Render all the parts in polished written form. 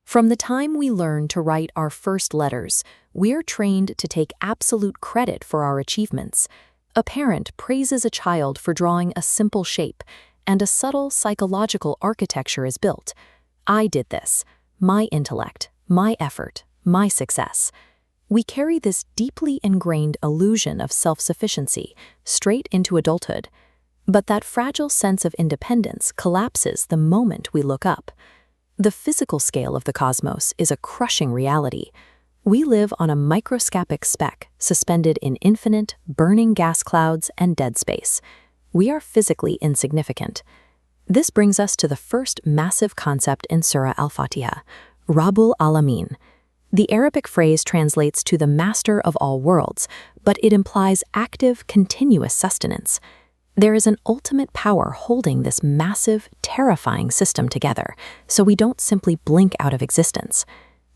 From the time we learn to write our first letters, we're trained to take absolute credit for our achievements. A parent praises a child for drawing a simple shape, and a subtle psychological architecture is built. I did this. My intellect, my effort, my success. We carry this deeply ingrained illusion of self-sufficiency straight into adulthood. But that fragile sense of independence collapses the moment we look up. The physical scale of the cosmos is a crushing reality. We live on a microscopic speck suspended in infinite, burning gas clouds and dead space. We are physically insignificant. This brings us to the first massive concept in Surah Al-Fatiha, Rabbul Alamin. The Arabic phrase translates to the master of all worlds, but it implies active, continuous sustenance. There is an ultimate power holding this massive, terrifying system together, so we don't simply blink out of existence.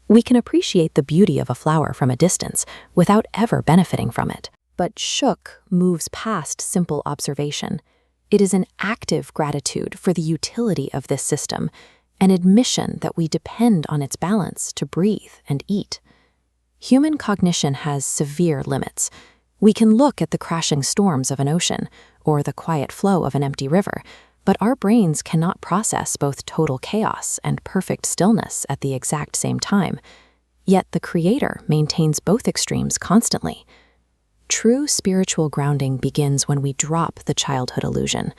We can appreciate the beauty of a flower from a distance without ever benefiting from it. But Shuk moves past simple observation. It is an active gratitude for the utility of this system, an admission that we depend on its balance to breathe and eat. Human cognition has severe limits. We can look at the crashing storms of an ocean or the quiet flow of an empty river, but our brains cannot process both total chaos and perfect stillness at the exact same time. Yet the Creator maintains both extremes constantly. True spiritual grounding begins when we drop the childhood illusion.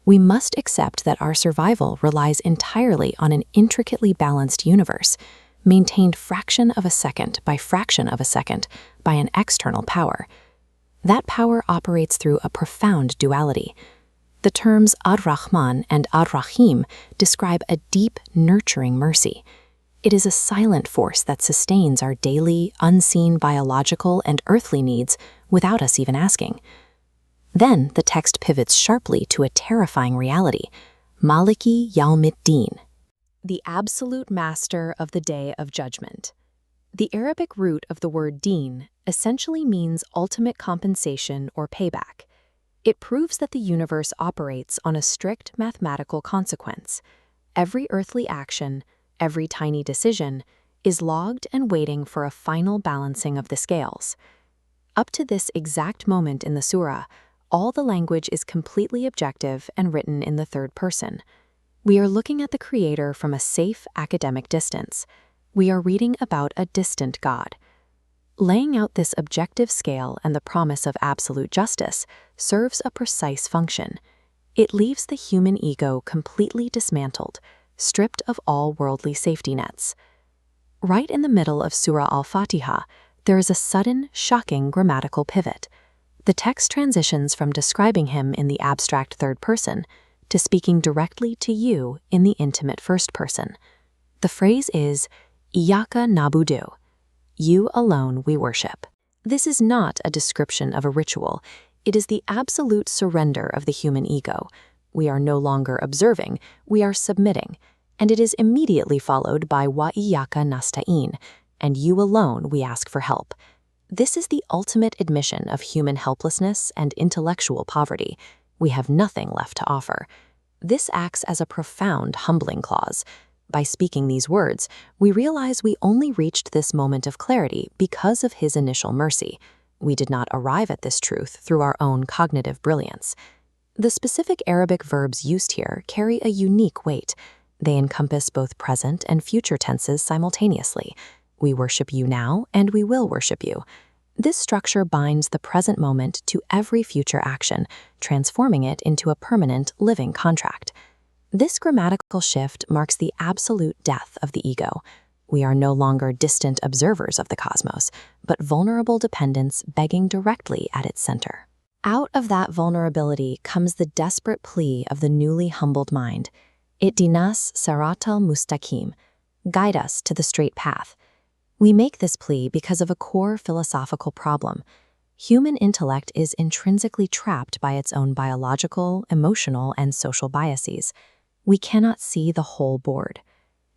We must accept that our survival relies entirely on an intricately balanced universe, maintained fraction of a second by fraction of a second by an external power. That power operates through a profound duality. The terms Ar-Rahman and Ar-Rahim describe a deep, nurturing mercy. It is a silent force that sustains our daily, unseen biological and earthly needs without us even asking. Then the text pivots sharply to a terrifying reality, Maliki Yawmiddin, the absolute master of the Day of Judgment. The Arabic root of the word deen essentially means ultimate compensation or payback. It proves that the universe operates on a strict mathematical consequence. Every earthly action, every tiny decision, is logged and waiting for a final balancing of the scales. Up to this exact moment in the surah, all the language is completely objective and written in the third person. We are looking at the Creator from a safe academic distance. We are reading about a distant God. Laying out this objective scale and the promise of absolute justice serves a precise function. It leaves the human ego completely dismantled, stripped of all worldly safety nets. Right in the middle of Surah Al-Fatiha, there is a sudden, shocking grammatical pivot. The text transitions from describing him in the abstract third person to speaking directly to you in the intimate first person. The phrase is, Iyaka nabudu, you alone we worship. This is not a description of a ritual. It is the absolute surrender of the human ego. We are no longer observing, we are submitting, and it is immediately followed by wa iyaka nasta'in, and you alone we ask for help. This is the ultimate admission of human helplessness and intellectual poverty. We have nothing left to offer. This acts as a profound humbling clause. By speaking these words, we realize we only reached this moment of clarity because of His initial mercy. We did not arrive at this truth through our own cognitive brilliance. The specific Arabic verbs used here carry a unique weight. They encompass both present and future tenses simultaneously. We worship you now, and we will worship you. This structure binds the present moment to every future action, transforming it into a permanent, living contract. This grammatical shift marks the absolute death of the ego. We are no longer distant observers of the cosmos, but vulnerable dependents begging directly at its center. Out of that vulnerability comes the desperate plea of the newly humbled mind. Ihdinas-Siratal-Mustaqim, guide us to the straight path. We make this plea because of a core philosophical problem. Human intellect is intrinsically trapped by its own biological, emotional, and social biases. We cannot see the whole board.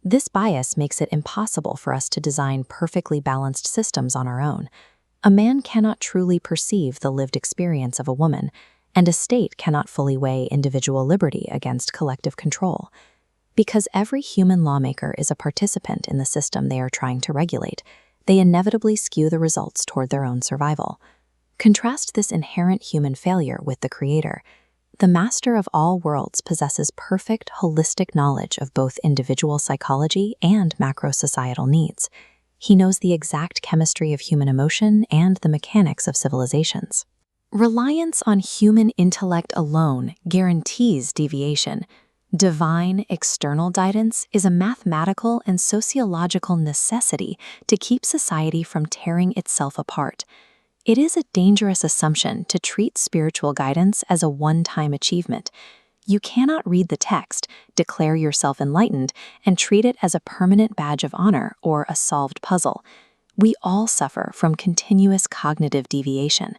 This bias makes it impossible for us to design perfectly balanced systems on our own. A man cannot truly perceive the lived experience of a woman, and a state cannot fully weigh individual liberty against collective control. Because every human lawmaker is a participant in the system they are trying to regulate, they inevitably skew the results toward their own survival. Contrast this inherent human failure with the Creator. The master of all worlds possesses perfect, holistic knowledge of both individual psychology and macro-societal needs. He knows the exact chemistry of human emotion and the mechanics of civilizations. Reliance on human intellect alone guarantees deviation. Divine external guidance is a mathematical and sociological necessity to keep society from tearing itself apart. It is a dangerous assumption to treat spiritual guidance as a one-time achievement. You cannot read the text, declare yourself enlightened, and treat it as a permanent badge of honor or a solved puzzle. We all suffer from continuous cognitive deviation.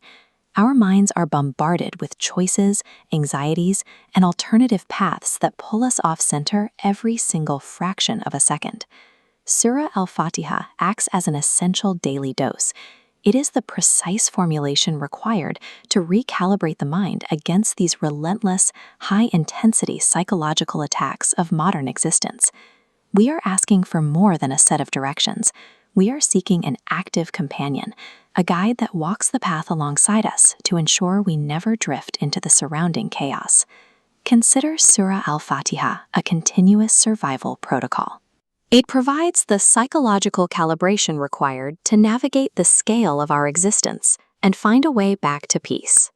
Our minds are bombarded with choices, anxieties, and alternative paths that pull us off center every single fraction of a second. Surah Al-Fatiha acts as an essential daily dose. It is the precise formulation required to recalibrate the mind against these relentless, high-intensity psychological attacks of modern existence. We are asking for more than a set of directions. We are seeking an active companion, a guide that walks the path alongside us to ensure we never drift into the surrounding chaos. Consider Surah Al-Fatiha a continuous survival protocol. It provides the psychological calibration required to navigate the scale of our existence and find a way back to peace.